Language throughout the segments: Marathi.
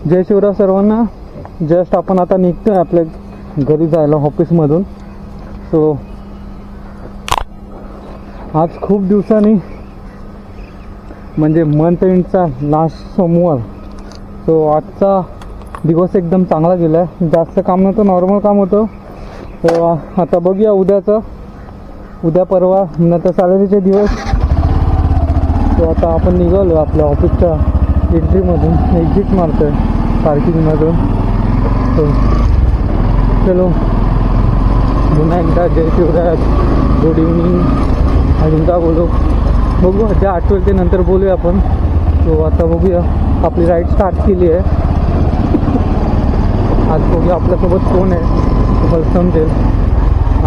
जय शिवराय सर्वांना. जस्ट आपण आता निघतोय आपल्या घरी जायला ऑफिसमधून. सो आज खूप दिवसांनी म्हणजे मंथ एंडचा लास्ट सोमवार. सो आजचा दिवस एकदम चांगला गेला आहे. जास्त काम नव्हतं, नॉर्मल काम होतं. तर आता बघूया उद्या परवा नंतर सॅलरीचे दिवस. तो आता आपण निघालो आपल्या ऑफिसच्या एंट्रीमधून, एक्झिट मारतो आहे पार्किंगमधून. तो चलो पुन्हा एकदा जय शिवराय, गुड इव्हनिंग आणि का बोलू बघू ज्या आठवेल ते नंतर बोलूया आपण. तो आता बघूया आपली राईड स्टार्ट केली आहे. आज बघूया आपल्यासोबत कोण आहे तुम्हाला समजेल.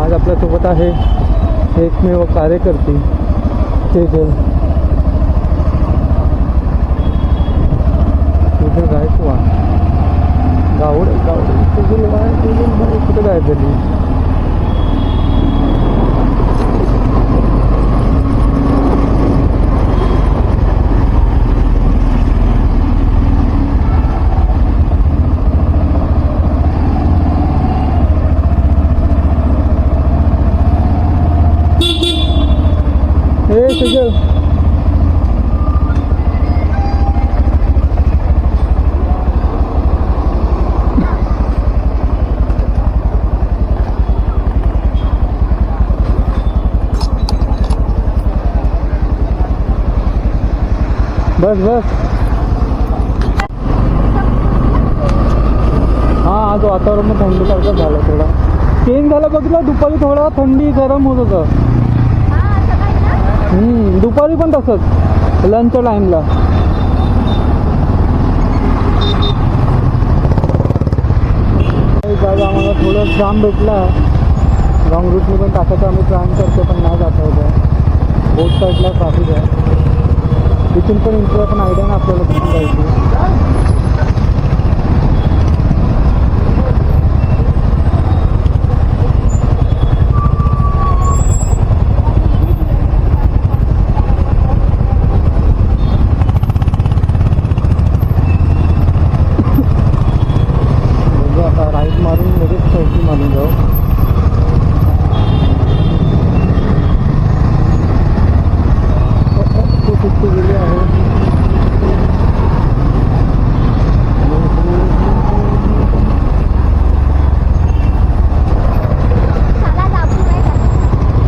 आज आपल्यासोबत आहे एकमेव कार्यकर्ती सेजल गायकवाड. गावडे सेजल कुठे गायब झाली. सेजल बस हाँ आज वातावरण थंडीसारखं झालं. थोडा चेंज झालं बघितलं. दुपारी थोडा थंडी गरम होत होतं. दुपारी पण तसंच लंचच्या टाईमला. जागा आम्हाला थोडं जाम भेटला. रॉंग रूटने पण टाकायचं आम्ही प्लॅन करतो पण नाही जाता होतं. बोट साईडला ट्रॅफिक आहे. तिथून पण इंटरव्ह्यू पण आयडिया ना आपल्याला कुठून जायची. आता राईट मारून लगेच चौकी मारून जाऊ. गेली आहे.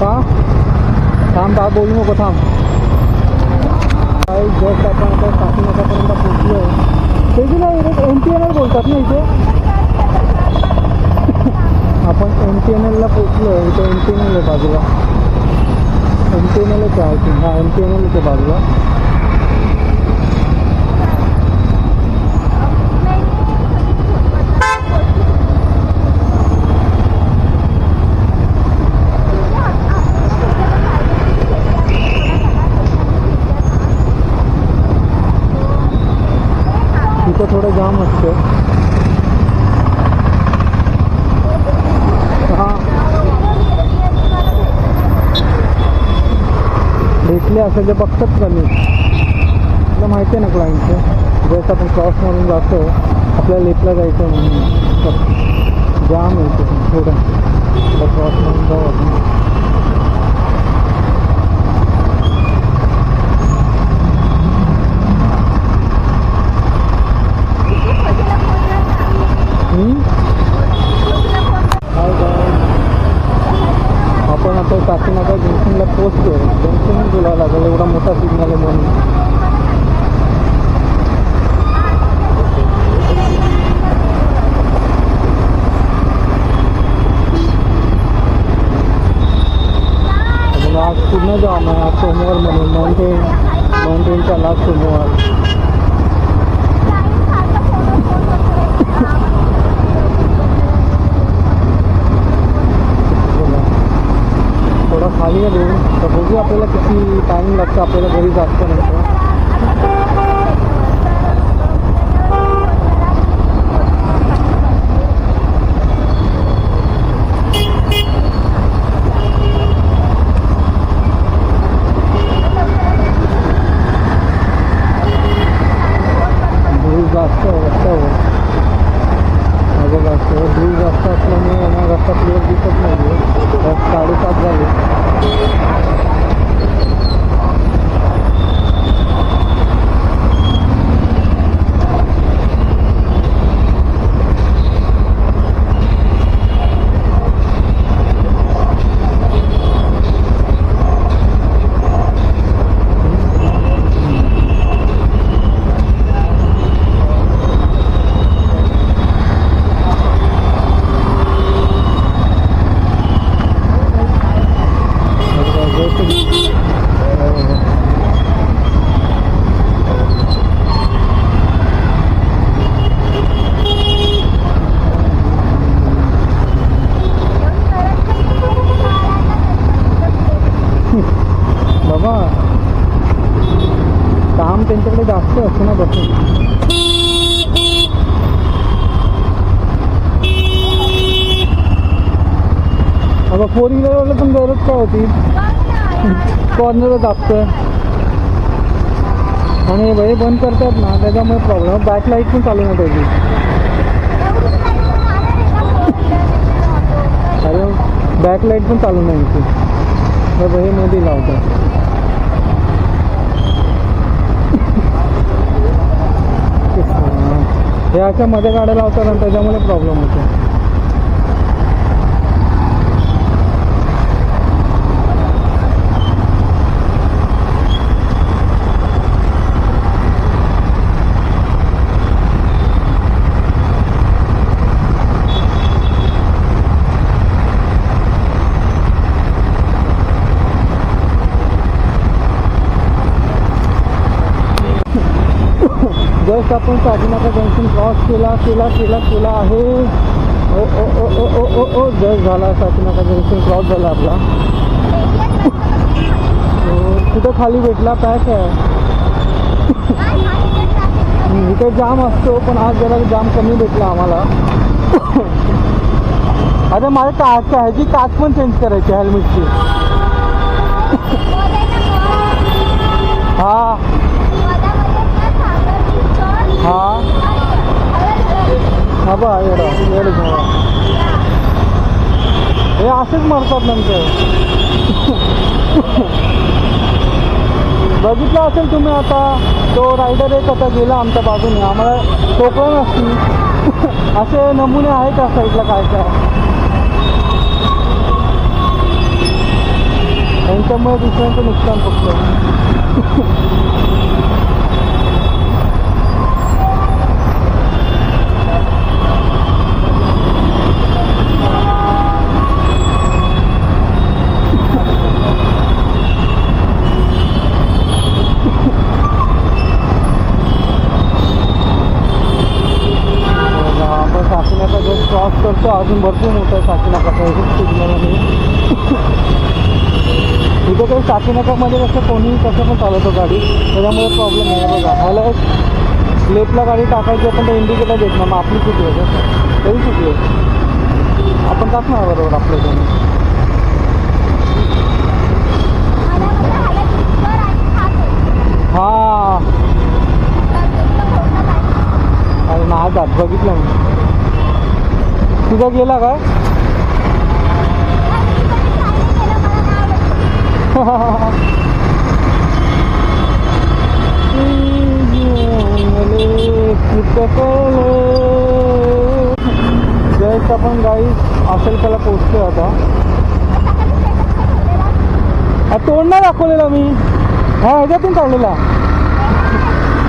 का थांब बा बोलू नको थांब. काय जस्ट आपण आता काशीनाकापर्यंत पोहोचलो आहे. ते नाही MTNL बोलतात ना इथे. आपण MTNLला पोहोचलो आहे. इथे MTNL आहे बाजूला. MTNLच आहे की हां MTNLच आहे बाजूला. तिथं थोडं जाम असतं. हां भेटले असेल ते बघतात का मी. तुला माहिती आहे ना क्लायंटचं. जसं आपण क्रॉस मारून जातो आपल्याला लेफ्टला जायचं म्हणून जाम आहे तिथून. थोडं क्रॉस मारून जाऊ आपण. आपण आता काशीनाका जंक्शनला पोहोचतोय. जंक्शनच बोलावं लागेल एवढा मोठा सिग्नल आहे म्हणून. आज पूर्ण जाम आहे. आज सोमवार म्हणून माउंटेनचा लास्ट सोमवार. थोडा खाली आहे तर बघू आपल्याला किती टाईम लागतं आपल्याला घरी जास्त नंतर. जास्त आता 4 व्हीलरवाला पण गरज काय होती, कॉर्नर दाबतोय आणि हे बंद करतात ना, त्याच्यामुळे प्रॉब्लेम. बॅक लाईट पण चालू नाही पाहिजे. अरे बॅक लाईट पण चालू नाही इथे, तर हे मध्ये लावतात. हे अशा मध्ये गाड्या लावतात आणि त्याच्यामुळे प्रॉब्लेम होतो. जस्ट आपण साकीनाका जंक्शन क्रॉस केला आहे. ओ ओ ओ ओ ओ ओ ओ जस्ट झाला साकीनाका जंक्शन क्रॉस झाला आपला. कुठं खाली भेटला पॅक आहे. इथे जाम असतो पण आज जरा जाम कमी भेटला आम्हाला. अरे माझ्या ह्याची काच पण चेंज करायची हेल्मेटची. हा हा हा बा एवढं हे असेच मरतात नंतर. बघितलं असेल तुम्ही आता, तो रायडर एक आता गेला आमच्या बाजूने, आम्हाला टोकन असती. असे नमुने आहेत त्या साईडला काय काय, त्यांच्यामुळे दुसऱ्यांचं नुकसान फक्त. साकीनाका जस्ट क्रॉस करतो, अजून भरपूर मोठं आहे साकीनाकाचा सिग्नल. आणि इथे काही साकीनाकामध्ये कसं कोणीही कसं पण चालवतो गाडी, त्याच्यामुळे प्रॉब्लेम आहे. बघा ह्याला एक लेफ्टला गाडी टाकायची पण ते इंडिकेटर देत ना, मग आपली चुकी आहे तरी चुकी आहे. आपण टाकणार बरोबर आपल्याकडे. हा अरे ना जात बघितलं मी. तुझा गेला काय? जस्ट आपण गाई असेलला पोचतोय आता. तोंड नाही दाखवलेला मी, हा ह्याच्यातून काढलेला.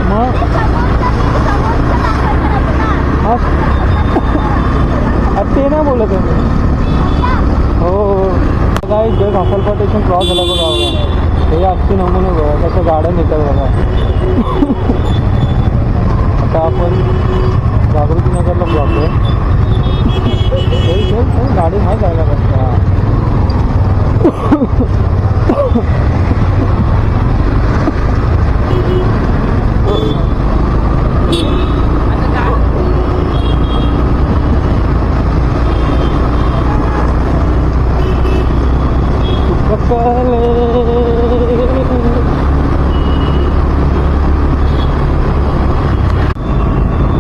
मग ते नाही बोलत आहे. हो काय जस्ट हसलपा स्टेशन क्रॉस झाला बघा. हे असते नमुने बघा कसं गाड्या नेतात बघा. आता आपण जागृतीनगरला जातोय. गाडी नाही जायला कसं.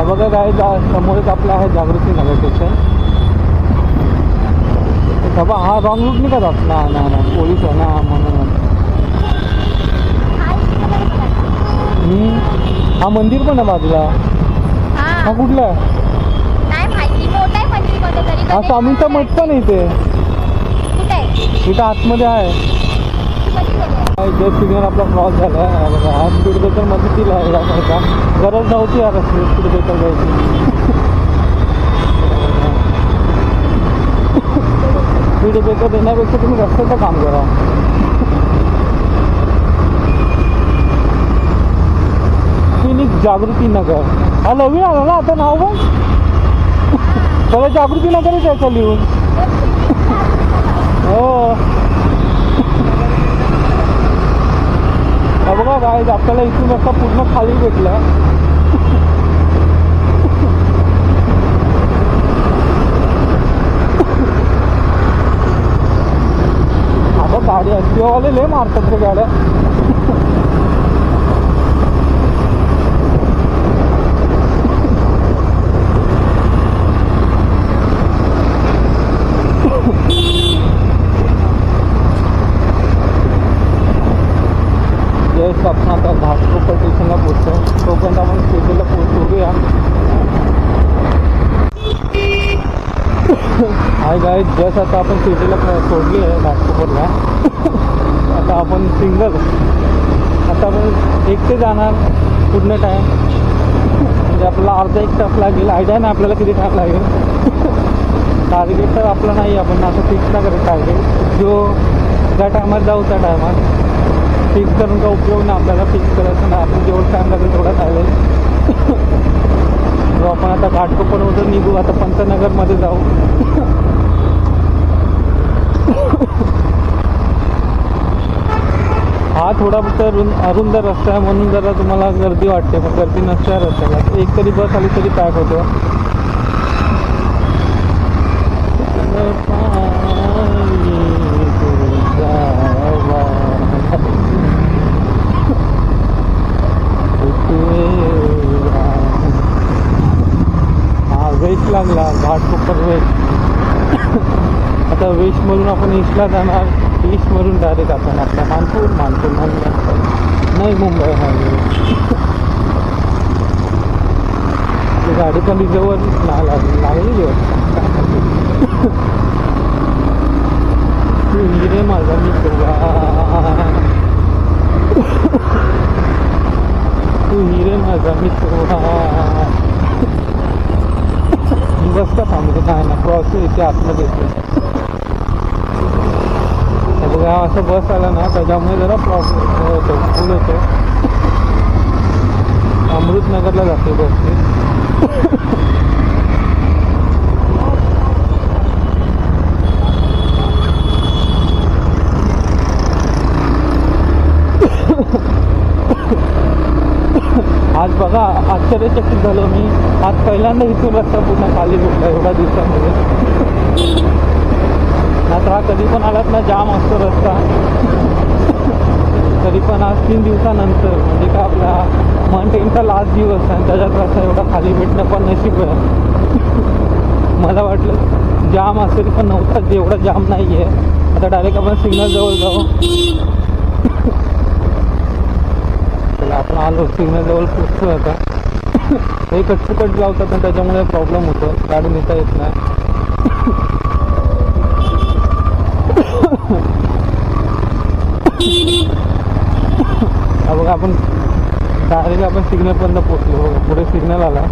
बघा काय समोरच आपलं आहे जागृतीनगर स्टेशन. बाबा हा रॉंग रूट नाही का जात ना, ना पोलीस आहे ना म्हणून. हा मंदिर पण आहे बाजूला. हा कुठला आहे? हा स्वामींचा मठ पण इथे इथं आतमध्ये आहे. जस्ट सिग्नल आपला क्रॉस झाला आहे बघा. हा स्पीड ब्रेकर मध्ये दिला आहे, गरज नव्हती यार स्पीड ब्रेकर द्यायची. स्पीड ब्रेकर देण्यापेक्षा तुम्ही रस्त्याचं काम करा. फिनिक्स जागृतीनगर हा नवीन आला ना आता नाव पण. तर जागृतीनगरच यायचं लिहून. हो बघा काय आपल्याला इथून रस्ता पूर्ण खाली भेटला. व्हिडिओवाले लय मारतात रे गाड्या. जस्ट आपण आता घाटकोपर स्टेशनला पोहोचतो. तोपर्यंत आपण स्टेशनला पोहोचूया. हाय गाईज, जस्ट आता आपण सिटीला सोडली आहे घाटकोपरला. आता आपण सिंगल आता आपण एकटे जाणार पूर्ण टाईम. म्हणजे आपल्याला अर्धा एक तास लागेल. आयडिया नाही आपल्याला किती टाईम लागेल. टार्गेट तर आपलं नाही, आपण असं फिक्स नाही करत टार्गेट. जो ज्या टायमात जाऊ त्या टायमात फिक्स करून का उपयोग नाही. आपल्याला फिक्स करायचं नाही. आपण जेवढं टाईम लागेल तेवढा चालेल. जो आपण आता घाटकोपरवरून निघू. आता पंतनगरमध्ये जाऊ. हा थोडा अरुंद रस्ता आहे म्हणून जरा तुम्हाला गर्दी वाटते, पण गर्दी नसते रस्त्याला. एक तरी बस आली तरी पॅक होतो. हा वेस्ट लागला घाटकोपर वेस्ट. आता वेस्टमधून आपण ईस्टला जाणार. ईस्टमधून डायरेक्ट आपण आपला मानपूर नाही मुंबई हायवे. ती गाडी पण रिझर्वर लागली. तू हिरे माझा मित्र, तू हिरे माझा मित्र. रस्ता थांबतो काय ना, क्रॉस येते आतमध्ये येते. बघा असं बस आला ना त्याच्यामुळे जरा प्रॉब्लेम होतो, फुल होतो. अमृतनगरला जाते बस. आज बघा आश्चर्यचकित झालो मी. आज पहिल्यांदा इथून रस्ता पूर्ण खाली भेटला एवढ्या दिवसामध्ये. आता हा कधी पण आलात ना जाम असतो रस्ता. तरी पण आज 3 दिवसानंतर म्हणजे का आपला मंथचा लास्ट दिवस आणि त्याच्यात रस्ता एवढा खाली भेटणं पण नशीब आहे. मला वाटलं जाम असेल पण नव्हता. एवढा जाम नाही आहे. आता डायरेक्ट आपण सिग्नल जवळ जाऊ. चला आपण आलो सिग्नल जवळ पोचतो. आता हे कटपुकट लावतात ना त्याच्यामुळे प्रॉब्लेम होतो. गाडी नेता येत नाही. बघा आपण डायरेक्ट आपण सिग्नलपर्यंत पोचलो. पुढे सिग्नल आला.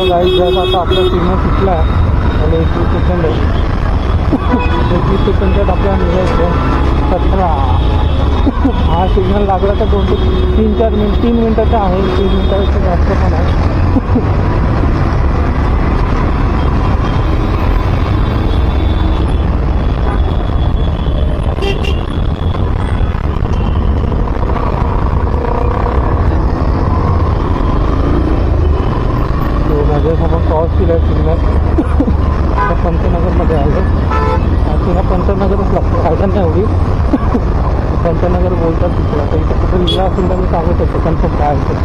गाईज जर आता आपला सिग्नल सुटला आणि 21 सेकंड आहे. 21 सेकंदात आपल्याला निघायचं 17. हा सिग्नल लागला तर 3 मिनटाचा आहे. 3 मिनटापेक्षा जास्त पण आहे. आपण क्रॉस केला सिग्नल. आता पंतनगरमध्ये आलो. पुन्हा पंतनगरच लागतो. फायदा नाही एवढी. पंतनगर बोलतात तिकडं. तर इथं कुठं लिहिला असेल तर मी सांगू शकतो कन्फर्म काय असेल.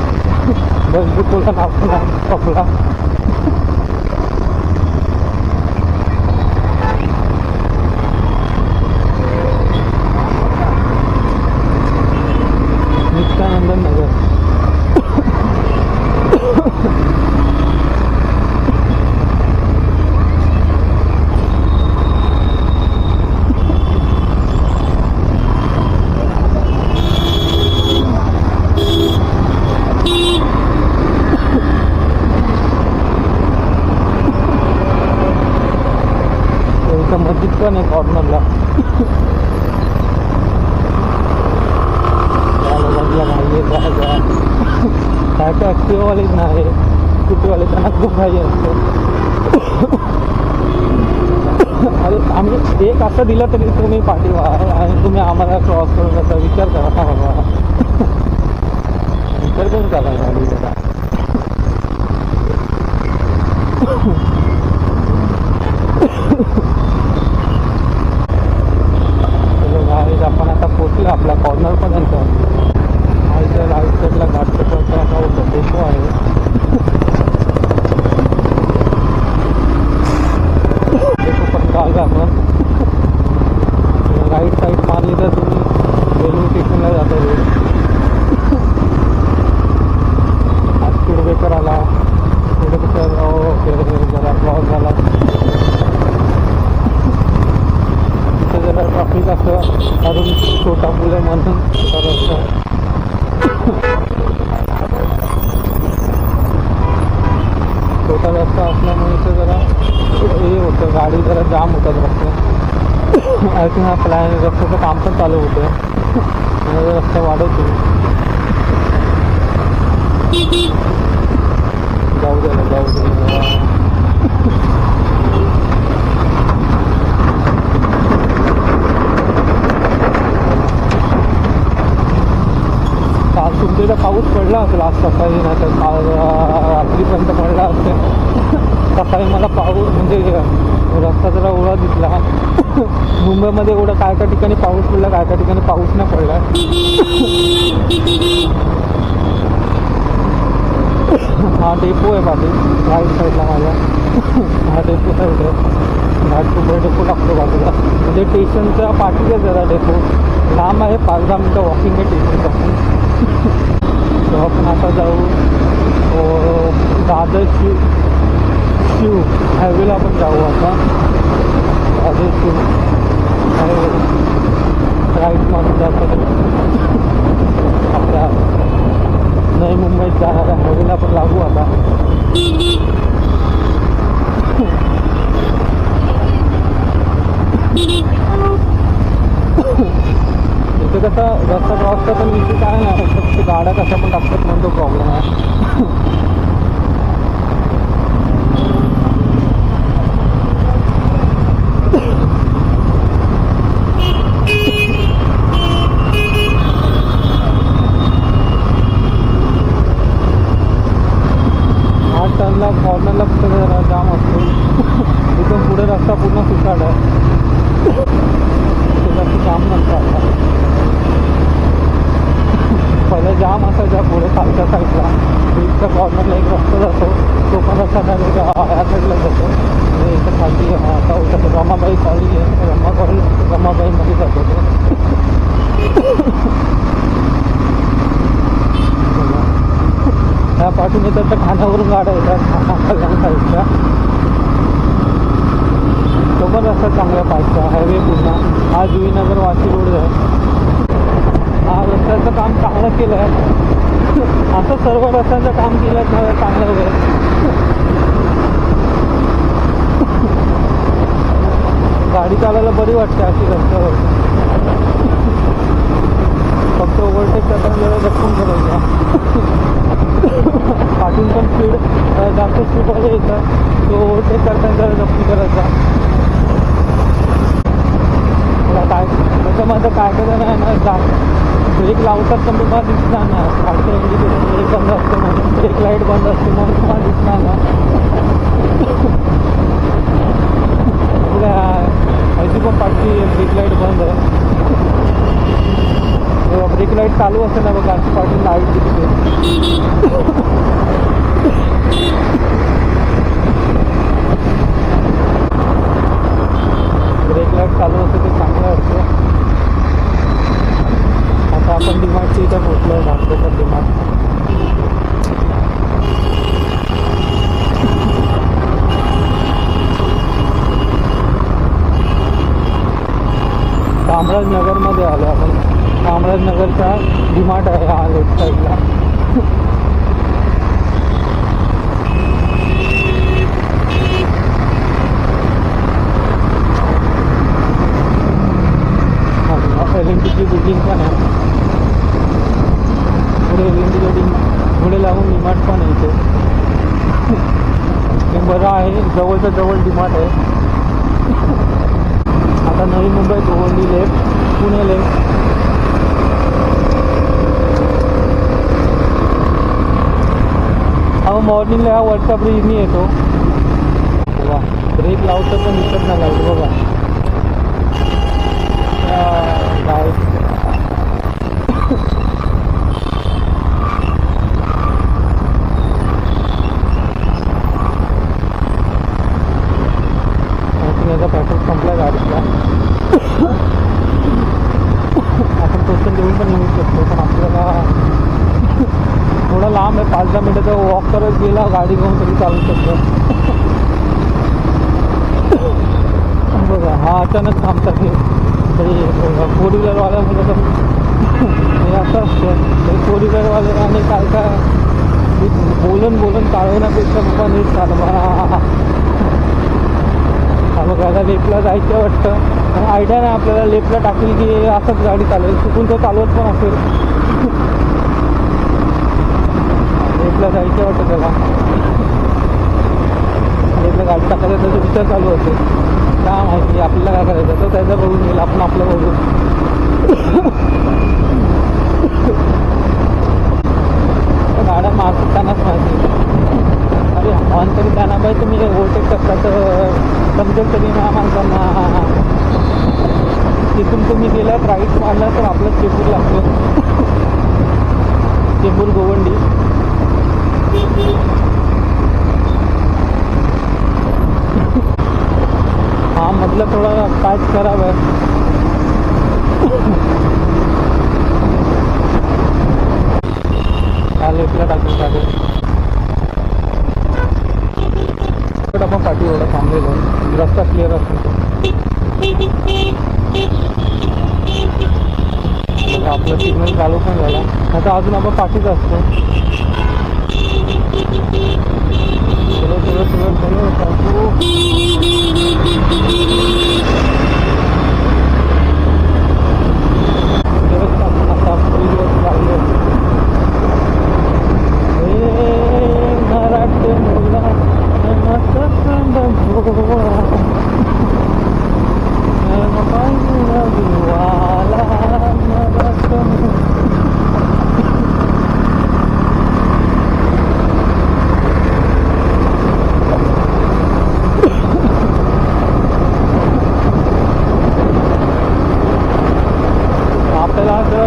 बस डिपोला नाव पण आहे टॉपला. नित्यानंद नगर. काय काय ॲक्टिवावालेच नाही, स्कूटीवाले त्यांना खूप घाई असते. अरे आम्ही एक असं दिलं तरी तुम्ही पाठीवा आणि तुम्ही आम्हाला क्रॉस करून त्याचा विचार करा का बाबा. विचार करून करा गाडी जरा. गाडी आपण आता पोचलो आपल्या कॉर्नरपर्यंत. आईच्या राईट साईडला घाटकोपरचा डेपो आहे. डेपो पण आला आपण. राईट साईड मारली तर तुम्ही रेल्वे स्टेशनला जाता येईल. आज कुडवेकर आला. कुडवेकर ओके जरा क्रॉस झाला. जरा ट्रॅफिक असं अजून छोटा मुलं म्हणून रस्ता. छोटा रस्ता असल्यामुळे इथं जरा हे होतं, गाडी जरा जाम होतात रस्ते. आय थिंक हा प्लॅन रस्त्याचं काम पण चालू होतं, रस्ता वाढवतो. जाऊ दे. काल तुमच्या पाऊस पडला असेल, आज सकाळी नाही तर काल रात्रीपर्यंत पडला असेल. सकाळी मला पाऊस म्हणजे रस्ता जरा ओळा दिसला. मुंबईमध्ये एवढं काय काय ठिकाणी पाऊस पडला, काय काय ठिकाणी पाऊस नाही पडला. हा डेपो आहे बाजू राईट साईडला माझ्या. हा डेपो साईड आहे. घाटकोपर डेपो लागतो बाजूला, म्हणजे स्टेशनच्या पाठीला जरा डेपो लांब आहे. 5-10 मिनटं वॉकिंग आहे स्टेशनपासून. तर आपण आता जाऊ दादर शिव हायवेला आपण जाऊ आता. दादर शिव हायवे राईट मारून जातो आपल्या नवी मुंबईत जाणाऱ्या हायवेला आपण लागू आता. इथे कसा रस्ता क्रॉस करता पण इथे काय नाही, फक्त गाड्या कशा पण टाकतात म्हणून तो प्रॉब्लेम आहे. हा टर्नला कॉर्नरला जरा जाम असतो. इथून पुढे रस्ता पूर्ण सुसाड आहे. जाम नसतं आता. पहिलं जाम असायचा पुढे खालच्या साईडला. इथच्या कॉर्नरला एक रस्ता जातो, तो पण रस्ता नाही या साईडला जातो. इथं खाली आता होतं रमाबाई कॉलेज आहे, रमाबाईमध्ये जातो तो. ह्या पाठून येतात तर ठाण्यावरून गाड्या येतात, ठाणा कल्याण साईडच्या. तो पण रस्ता चांगला पाहिजे हायवे पूर्ण. हा जुईनगर वाशी रोड आहे. हा रस्त्याचं काम चांगलं केलं आहे. असं सर्व रस्त्यांचं काम केलं चांगलं वगैरे. गाडी चालायला बरी वाटते अशी रस्त्यावर. फक्त ओव्हरटेक करताना जरा जपून करायचं. पाठून पण स्पीड जास्त स्पीडमध्ये येतं, तो ओव्हरटेक करताना जरा जपून करायचा. काय त्याच्यामध्ये काय काय जण आहे ना, ब्रेक लावतात पण तुम्हाला दिसणार ना. खालचं इंडिकेटर ब्रेक बंद असते म्हणून, ब्रेक लाईट बंद असते म्हणून तुम्हाला दिसणार ना. ह्याची पण पाठची ब्रेक लाईट बंद आहे. ब्रेक लाईट चालू असते ना बघा, अशी पाठी लाईट दिसते. ब्रेक लाईट चालू असते ते चांगलं असतं. आता आपण डिमार्टच्या इथं पोचलो आहे, घाटकोपर डिमार्ट. कामराजनगरमध्ये आलो आपण. कामराजनगरचा डिमार्ट आहे हा लेफ्ट साईडला. एल.एन.टीची बिल्डिंग पण आहे. पुढे एल.एन.टी बिल्डिंग पुढे लागून डीमार्ट पण आहे इथे. हे बरं आहे, जवळच्या जवळ डीमार्ट आहे. आता नवी मुंबई गोवंडी लेफ्ट, पुणे लेफ्ट. हा मॉर्निंगला हा वरचा ब्रिजनी येतो. वा, ब्रेक लावतो पण दिसत नाही लावतो बघा. याचा पेट्रोल संपला गाडीला. आपण टोचन देऊन पण येऊ शकतो, पण आपल्याला थोडा लांब आहे. 5-10 मिनिटाचा वॉक करत गेला गाडी घेऊन तरी चालू शकतो. बघा हा अचानक थांबतात हे तरी 4 व्हीलरवाल्यामुळे तर हे असं असतं. तरी 4 व्हीलरवाल्याने काय बोलून चालवण्यापेक्षा बाबा नीट चालवा. बघा आता लेफ्टला जायचं वाटतं. आयडिया नाही आपल्याला लेफ्टला टाकेल की असंच गाडी चालवेल. चुकून तो चालवत पण असेल. लेफ्टला जायचं वाटतं त्याला. लेफ्टला गाडी टाकायचं त्याचा विचार चालू असेल. काय माहिती आपल्याला काय करायचं. तो त्याचा बघून गेला, आपण आपलं बघू. गाड्या मारतात त्यांनाच माहिती. अरे ऑन तरी त्यांना पाहिजे. तुम्ही ओव्हरटेक करता तर समजेल तरी ना माणसांना. तिथून तुम्ही गेलात राईट मारला तर आपलं चेंबूर लागतो. चेंबूर गोवंडी. हा मधलं थोडा पॅच खराब आहे. हा लेफ्टला टाकून चालेल. आपण पाठी एवढं थांबलेलो, रस्ता क्लिअर असतो. आपलं सिग्नल चालू पण झाला. आता अजून आपण पाठीच असतो.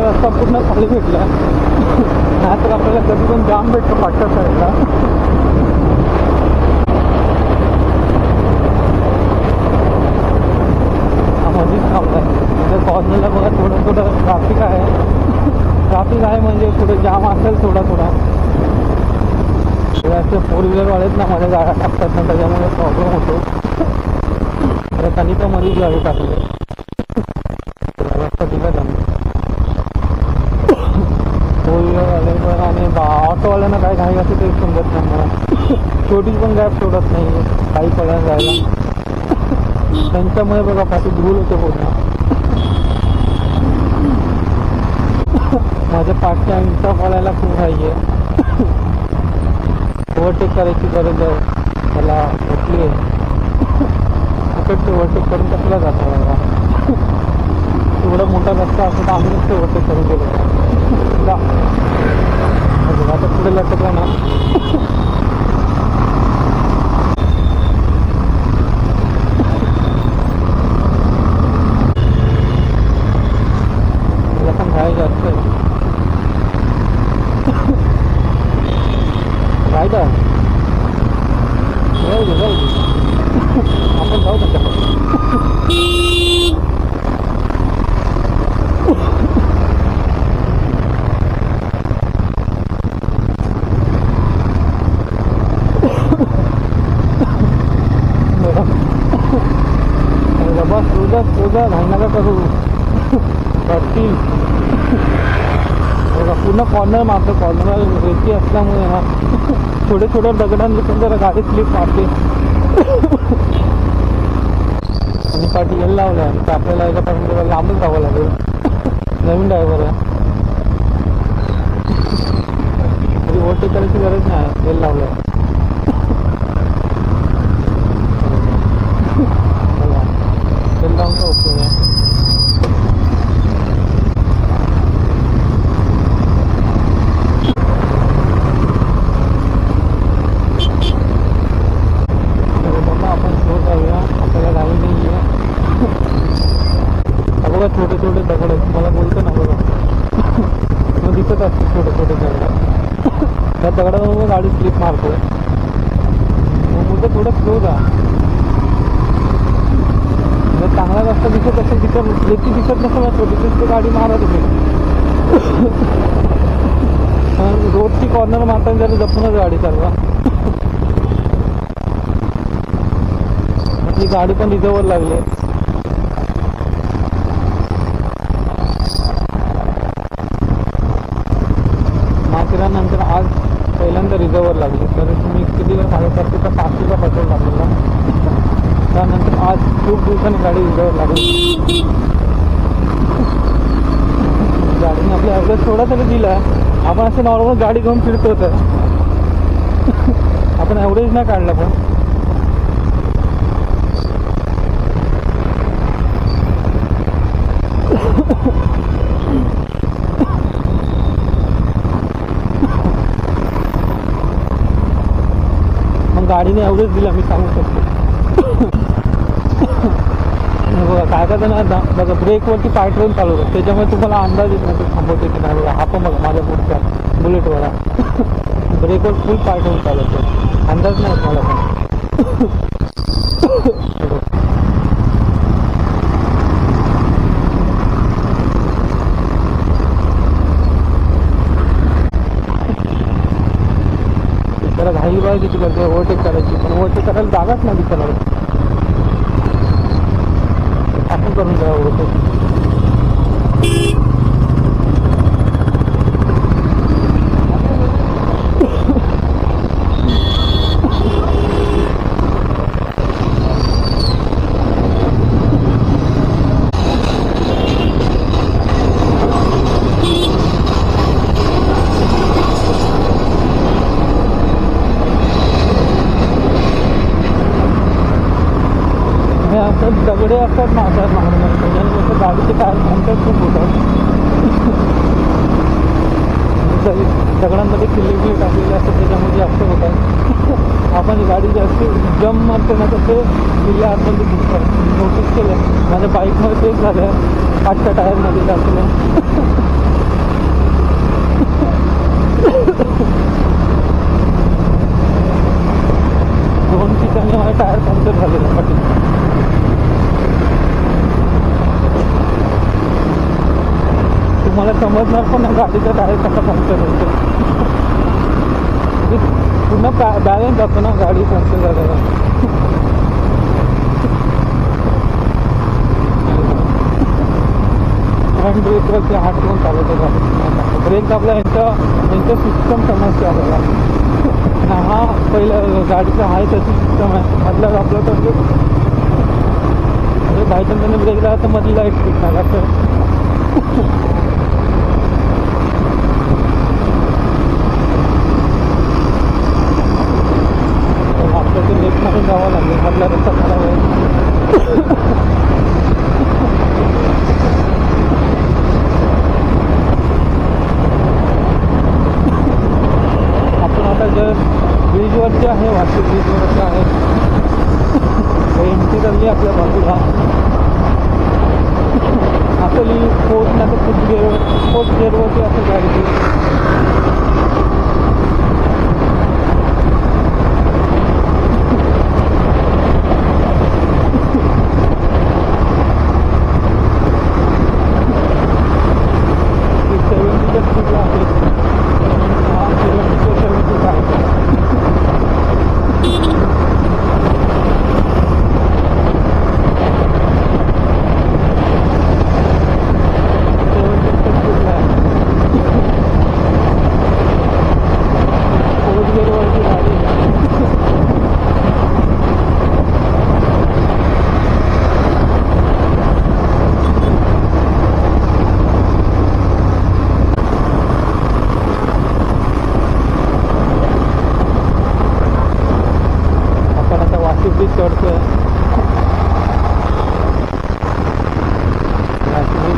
रस्ता पूर्ण खाली भेटला. नाहीतर आपल्याला कधी पण जाम भेटतो पाठच्या साईडला. मध्येच थांबलाय. म्हणजे कॉर्नरला बघा थोडं ट्राफिक आहे. ट्राफिक आहे म्हणजे पुढे जाम असेल थोडा. असे 4 व्हीलरवालेच ना माझ्या गाड्या टाकतात ना, त्याच्यामुळे प्रॉब्लेम होतो. तर त्यांनी पण मध्येच गाडी टाकली. रस्ता दिला त्यांनी. 4 व्हीलरवाले पण आणि ऑटोवाल्यांना काय घाई असते ते समजत नाही मला. छोटी पण गॅप सोडत नाही काही पडायला जायला. त्यांच्यामुळे बघा पाठी धूल होते पूर्ण. माझ्या पाठच्या इंचा पडायला खूप घाई आहे. ओव्हरटेक करायची गरज आहे. त्याला भेटली आहे. तिकडचे ओव्हरटेक करून कसला जातो बघा. एवढा मोठा रस्ता असतो तर आम्ही नुसतं ओव्हरटेक करून गेलो. आता पुढे लटकला ना. पण घाई जास्त आहे. रायडर जाऊ दे आपण जाऊ त्याच्याकडे. बस तुझा घाई नका करू. करतील बघा पूर्ण कॉर्नर मारतो. कॉर्नर रेती असल्यामुळे ना छोट्या दगडांनी पण जरा गाडी स्लिप मारते. आणि पाठी येल लावल्या तर आपल्याला याच्यापासून जरा लांबच जावं लागेल. नवीन ड्रायव्हर आहे, तरी ओव्हरटेक करायची गरज नाही, तेल लावलं. तेल लावून का उपयोग आहे. छोटे छोटे दगड आहेत, मला बोलतो ना बघा, मग दिसत असते छोटे छोटे दगड. त्या दगडावर गाडी स्लिप मारतोय. मग मुलं थोडं स्लो जा. जर चांगला रस्ता दिसत असेल तिथं स्लिपची दिसत नसेल असतो तिथेच ते गाडी मारत होते. रोडची कॉर्नर मारताना जरा जपूनच गाडी चालवा. ही गाडी पण रिझर्वर लागली. नंतर आज पहिल्यांदा रिझर्वर लागली. तर मी कितीला 5:30 500चा पेट्रोल लागलेला. त्यानंतर आज खूप दिवसांनी गाडी रिझर्वर लागली. गाडीने आपल्या ॲव्हरेज थोडा तरी दिला. आपण असं नॉर्मल गाडी घेऊन फिरतो तर आपण ॲव्हरेज नाही काढला. पण गाडीने ॲव्हरेज दिला मी सांगू शकतो. बघा काय काय जण बघा ब्रेकवरती पाय ठेवून चालवतात, त्याच्यामुळे तुम्हाला अंदाज येत नाही थांबवते की नाही. बघा हा पण बघा माझ्या पुढच्या बुलेटवाला ब्रेकवर फुल पाय ठेवून चालवतो, अंदाज नाही मला पण. त्याला घाई बाय किती करते ओव्हरटेक करायची, पण ओव्हरटेक करायला जागाच नाही दिसणार. आपण करून द्या ओव्हरटेक. दगडे असतात ना अशा नॉर्मल, त्याच्यानंतर गाडीचे टायर पंक्चर खूप होतात. दगडांमध्ये किल्ले टाकलेले असतात त्याच्यामध्ये जास्त होतात. आपण गाडी जास्त जम मारते ना तर ते किल्ले आतमध्ये दिसतात. नोटीस केलं माझ्या बाईकमध्ये तेच झालं. 5च्या टायरमध्ये टाकलं. दोन ठिकाणी माझे टायर पंक्चर झालेलं पाठी. तुम्हाला समजणार पण नाही गाडीचा टायर कसा पंक्चर होतो. पूर्ण बॅलन्स जातो ना गाडी पंक्चर झालेला. फ्रंट ब्रेकवरती हात घेऊन चालवतो गाडी. ब्रेक आपला यांच्या सिस्टम समजते आपल्याला. हा पहिलं गाडीचा आहे तशी सिस्टम आहे. मधला आपलं तर बायचान्स त्याने ब्रेक लावा तर मधली लाईट फिटणार असं. आपल्याला लेफ्ट मारून जावं लागेल. मधला रस्ता खराब आहे. आपण आता जर ब्रिजवरती आहे, वाशी ब्रिजवरती आहे. एंट्री झाली आपल्या बाजूला. असली 4th ना तर 4th गेअरवरती असं गाडी.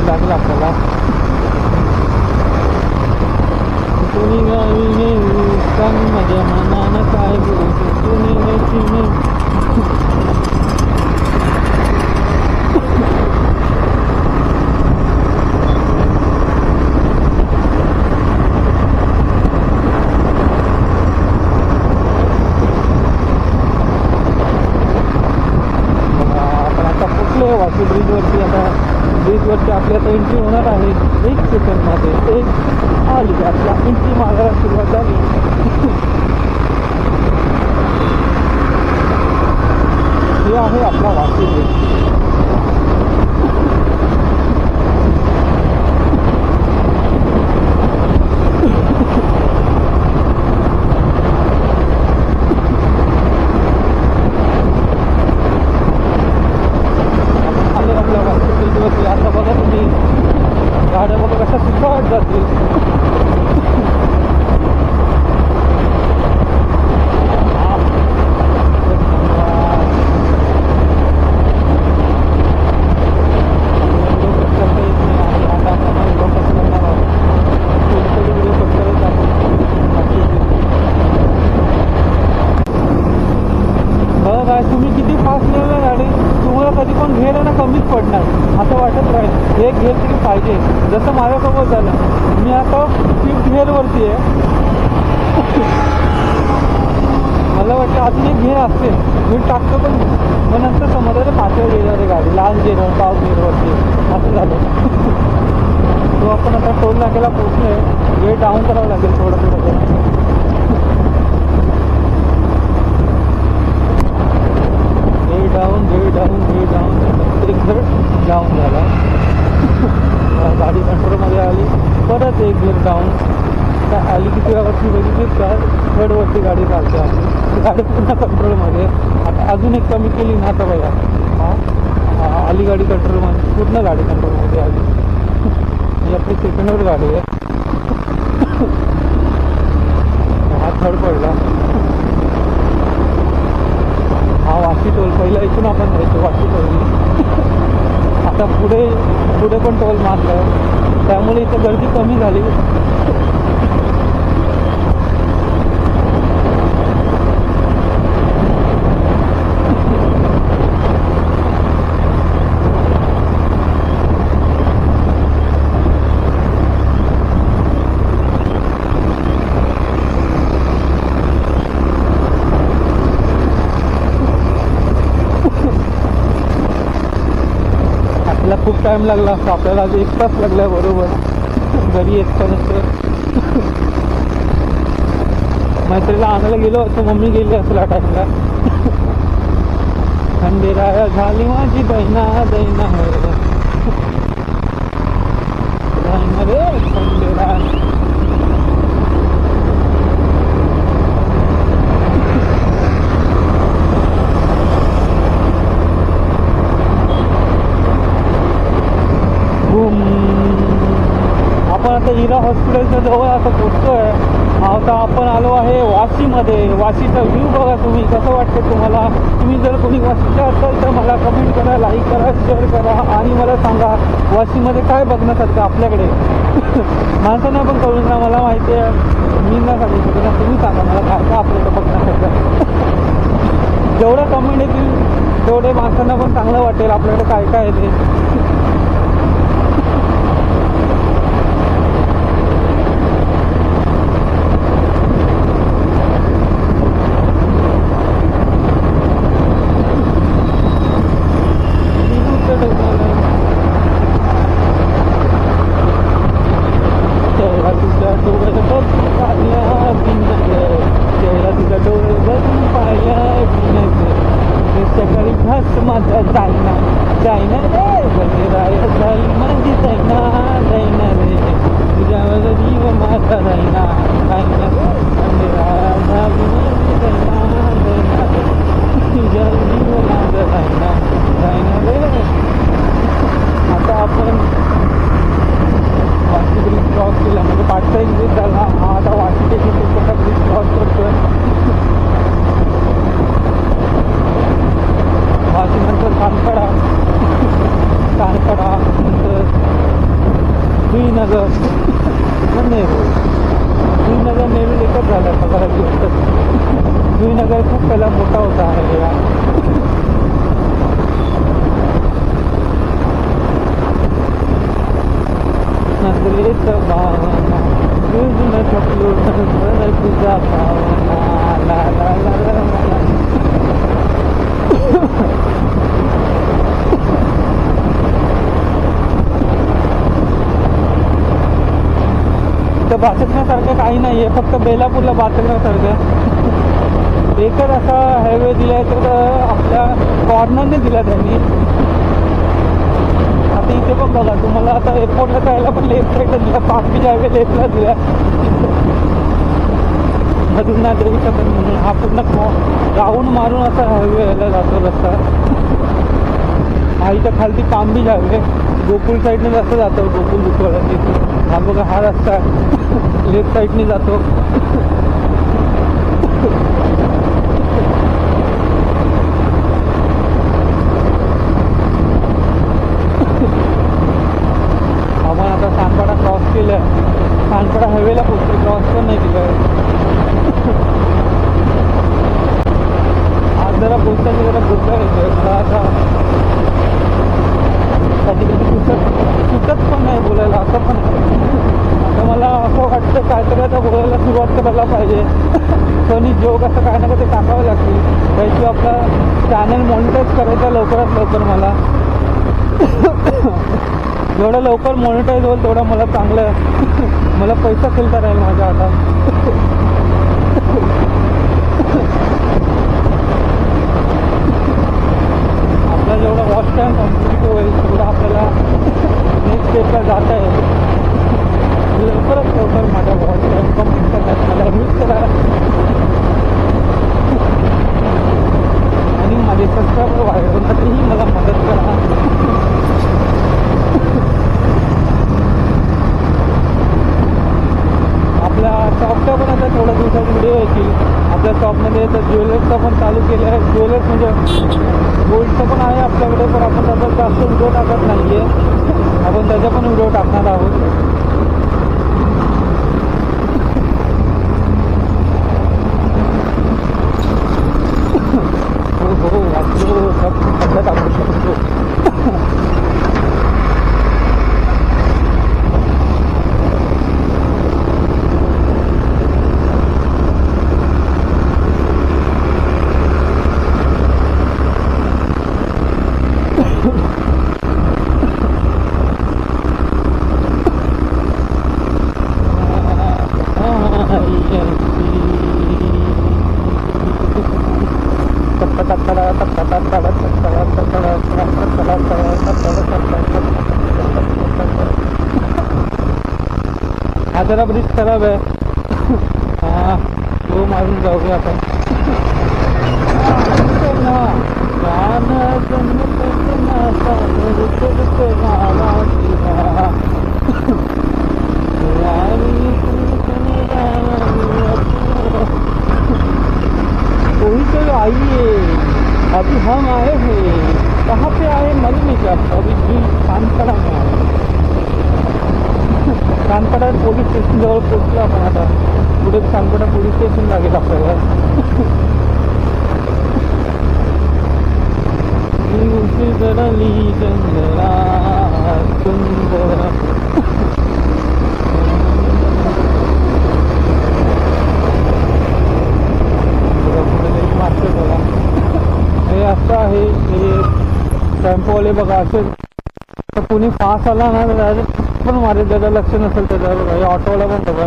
लागेल आपल्याला. कोणी गावी माझ्या मनानं काय बोलतो कोणी वाशी ब्रिजवरती. आता ब्रिजवरती आपली आता एंट्री होणार आहे 1 सेकंडमध्ये. आली आपला एंट्री मागायला सुरुवात झाली. हे आहे आपला वाशी ब्रिज. आता बघा तुम्ही गाड्या बघा कशा सुद्धा जातील. बघा तुम्ही किती फास्ट नेलं गाडी तुम्हाला कधी पण घेर ना कमीच पडणार असं वाटत राहील. एक घेर तरी पाहिजे. जसं माझ्यासोबत झालं. मी आता 5th घेरवरती आहे. मला वाटतं अजून एक घेर असते मी टाकतो पण मग नंतर समजलं 5व्या घेरवर आहे गाडी. लास्ट घेरवर 5 घेरवरती असं झालं. तो आपण आता टोल नाक्याला पोहोचलो आहे. वेळ डाऊन करावं लागेल थोडं थोडं. एक घर डाऊन झाला. गाडी कंट्रोलमध्ये आली. परत एक गिअर डाऊन आली. किती वेळावरती बघितली का 3rd गाडी चालते आपली. गाडी पूर्ण कंट्रोलमध्ये. आता अजून एक कमी केली ना आता बघा आली गाडी कंट्रोलमध्ये. पूर्ण गाडी कंट्रोलमध्ये आली. ही आपली 2nd गाडी आहे. हा 3rd पडला. हा वाशी टोल पहिला इथून आपण जायचो वाशी टोल. आता पुढे पण टोल मारलं त्यामुळे इथं गर्दी कमी झाली. खूप टाइम लागला असता आपल्याला. 1 तास लागला बरोबर घरी येतपर्यंत. मैत्रीला आणायला गेलो असतो. मम्मी गेली असला टाइमला. खंडेराया झाली माझी दैना दैना रे खंडेराया. आपण आता हिरा हॉस्पिटलच्या जवळ आता पोचतोय. आता आपण आलो आहे वाशीमध्ये. वाशीचा व्ह्यू बघा तुम्ही कसं वाटतं तुम्हाला. तुम्ही जर कोणी वाशीच्या असाल तर मला कमेंट करा, लाईक करा, शेअर करा आणि मला सांगा वाशीमध्ये काय बघण्यासारखं आपल्याकडे. माणसांना पण कळून ना. मला माहिती आहे मी ना सांगू शकतो ना. तुम्ही सांगा मला काय काय आपल्याकडे बघण्यासारखं. जेवढं कमेंट येतील तेवढे माणसांना पण चांगलं वाटेल आपल्याकडे काय काय आहे ते. सकाळी घास माझा जाईना जाईना रे बघे राय झाली जुईनगर नेरूळ. जुईनगर नेरूळ एकच झालं सगळ्यात गोष्ट. जुईनगर खूप पहिला मोठा होता आहे या. नजरेचं भावना तुझं थकलो नजर तुझा भावना ला ला ला ला ला. इथं बाचकण्यासारखं काही नाही आहे, फक्त बेलापूरला बाचकण्यासारखं एकच असा हायवे दिलाय तर आपल्या कॉर्नरने दिला त्यांनी. आता इथे पण बघा तुम्हाला आता एअरपोर्टला जायला पण लेफ्ट साईडला दिला, पाचवी हायवे लेफ्टला दिला मधून देवीचा पण म्हणून. हा पूर्ण राऊंड मारून असा हायवे यायला जातो रस्ता. हा इथं खालती पामबीच हायवे गोकुळ साईडने रस्ता जातो, गोकुळ दुखवाडा तिथे. हा बघा हा रस्ता लेफ्ट साईडने जातो. आपण आता सानपाडा क्रॉस केलं, सानपाडा हायवेला पोहोचलो, क्रॉस पण नाही केलं. आज जरा पोहोचायचं जरा भूक येतोय मला आता. कधी कधी सुचत पण नाही बोलायला, असं पण आता मला असं वाटतं काहीतरी आता बोलायला सुरुवात करायला पाहिजे. कोणी जोक असं काय ना काही टाकावं लागतील, त्याशिवाय आपला चॅनल मॉनिटाईज करायचा लवकरात लवकर. मला जेवढं लवकर मॉनिटाईज होईल तेवढं मला चांगलं, मला पैसा खेळता राहील माझ्या हातात. आपला जेवढा वॉच टाईम कम्प्लीट होईल तेवढं आपल्याला नेक्स्ट स्टेपला जाता येईल. लवकरात लवकर माझा वॉच टाईम कम्प्लीट करण्यात मला हेल्प करा आणि माझे सबस्क्रायबर वाढवण्यातही मला मदत करा. आपल्या शॉपच्या पण आता थोड्या दिवसात व्हिडिओ येतील. आपल्या शॉपमध्ये तर ज्वेलर्सचा पण चालू केलं आहे. ज्वेलर्स म्हणजे गोल्डचं पण आहे आपल्याकडे, पण आपण त्याचा जास्त व्हिडिओ टाकत नाही आहे. आपण त्याचा पण व्हिडिओ टाकणार आहोत. हो वाचलो सब टाकू शकतो. हा जरा ब्रिज खराब आहे. हा तो मारून जाऊया आपण. कोई तो आइए अभी हम आए हैं. कहाँ पे आए मालूम नहीं क्या? अभी सानपाडा में आए. सानपाडा पोलीस स्टेशन जवळ पोहोचलो आपण. आता पुढे सानपाडा पोलीस स्टेशन लागेल आपल्याला. हे असं आहे हे टेम्पोवाले बघा असे. तर कुणी फास्ट आला ना डायरेक्ट पण मारेल, त्याचं लक्ष नसेल त्याच्यावर बघा. या ऑटोवाला पण बघा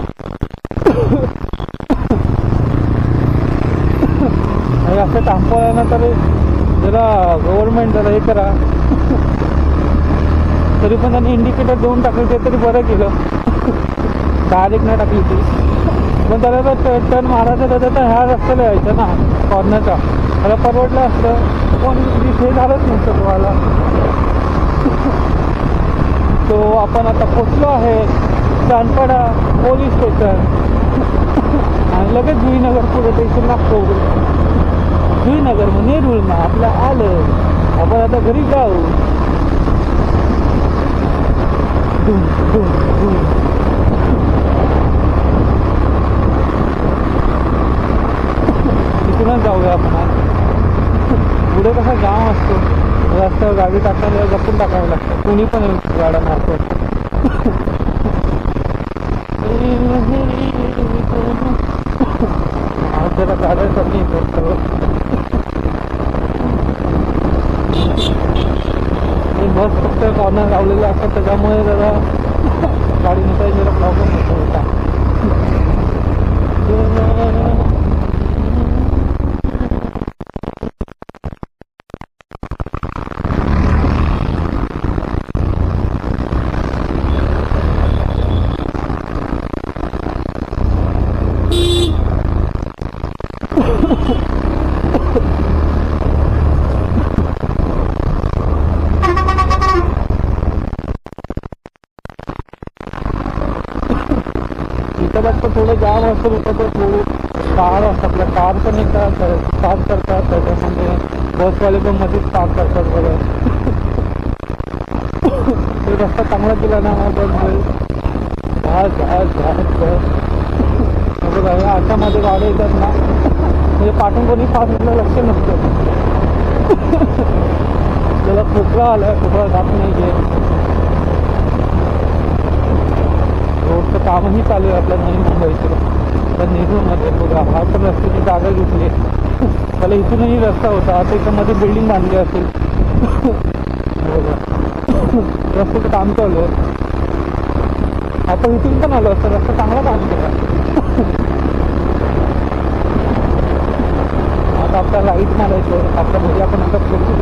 हे असं टेम्पोवाला ना तर जरा गव्हर्नमेंट जरा हे करा. तरी पण त्यांनी इंडिकेटर देऊन टाकले ते तरी बरं केलं. डायरेक्ट नाही टाकली ती. पण त्याला तर टर्न मारायचं त्याचं तर ह्या रस्त्याला यायचं ना कॉर्नरचा. त्याला परवडलं असतं पण हे झालंच नसतं तुम्हाला. तो आपण आता पोचलो आहे सानपाडा पोलीस स्टेशन आणि लगेच जुईनगर पुढे स्टेशन लागतो. जुईनगर मग नेरूळ ना आपलं आलं. आपण आता घरी जाऊ. धूम धूम धूम. इथूनच जाऊया आपण आज. पुढे कसा जाम असतो, रस्त्यावर गाडी टाकायला जपून टाकावं लागतं. कुणी पण गाड्या मारतो. आज जरा गाड्या कमी येतात. बस फक्त कॉर्नर लावलेले असतात, त्याच्यामुळे जरा गाडी निघायची जरा प्रॉब्लेम होता. इथं थोडं जाम असतं, तर थोडं कार असतं. आपल्या कार पण एकदा स्टार्ट करतात, त्याच्यामध्ये बसवाले पण मध्येच स्टार्ट करतात बरं. ते रस्ता चांगला केला ना, बस बघा अशा मध्ये गाड्या येतात ना, म्हणजे पाठून कोणी फास्ट लक्ष नसतं. त्याला खोकला आलाय, खोकला जात नाही घे. रोडचं कामही चालू आहे आपल्या नवी मुंबईचं. तर नेहरूमध्ये बघा हा पण रस्त्याची जागा घेतली. त्याला इथूनही रस्ता होता, आता एकामध्ये बिल्डिंग बांधली असेल. बघा रस्त्याचं काम चालू आहे. आपण इथून पण आलो असतं, रस्ता चांगला काम केला. आता आपल्या लाईट मारायचं, आपल्या घरी आपण आता पोहोचू.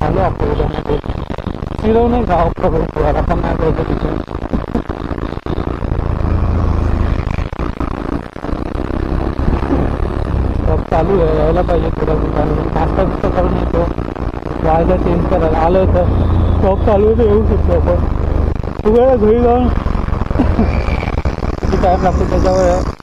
आलो आपण उद्यामध्ये फिरवणे गाव प्रभुत्वाला आपण नाही करतो तिथे. जॉब चालू आहे, यायला पाहिजे थोडं नाश्ता बिस्ता करून येतो. जायला चेंज करायला आलं तर जॉब चालू आहे तर येऊ शकतो आपण. वेळ घरी जाऊन किती टाईम लागतो त्याच्यावर आहे.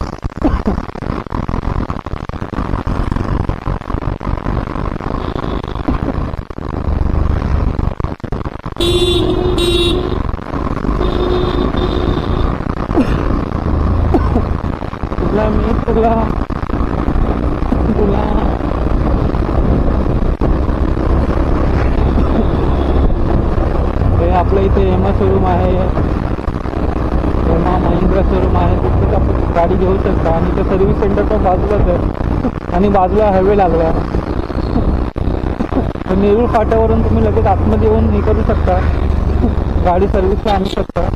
मी तुला आपल्या इथे एमा शोरूम आहे, एमा महिंद्रा शोरूम आहे. तिथेच आपण गाडी घेऊ शकता. आणि ते सर्व्हिस सेंटर पण बाजूलाच आहे आणि बाजूला हायवे लागला. नेरूळ फाट्यावरून तुम्ही लगेच आतमध्ये येऊन हे करू शकता, गाडी सर्व्हिसला आणू शकता.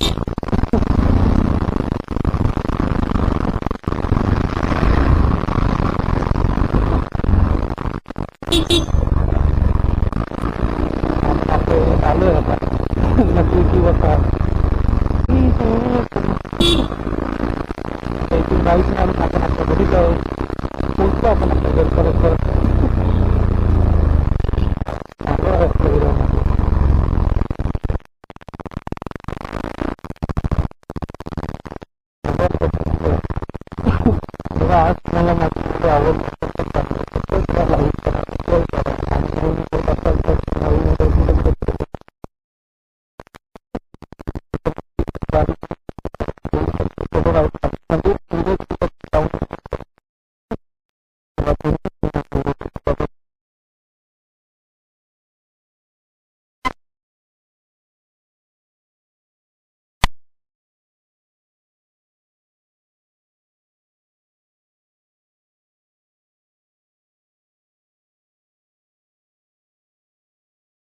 चालू आहे आता नक्की किंवा काय बाईक मारून आपण आपल्या घरी जाऊ, पोचतो आपण आपल्या घर परत परत. आज मला आवडतं.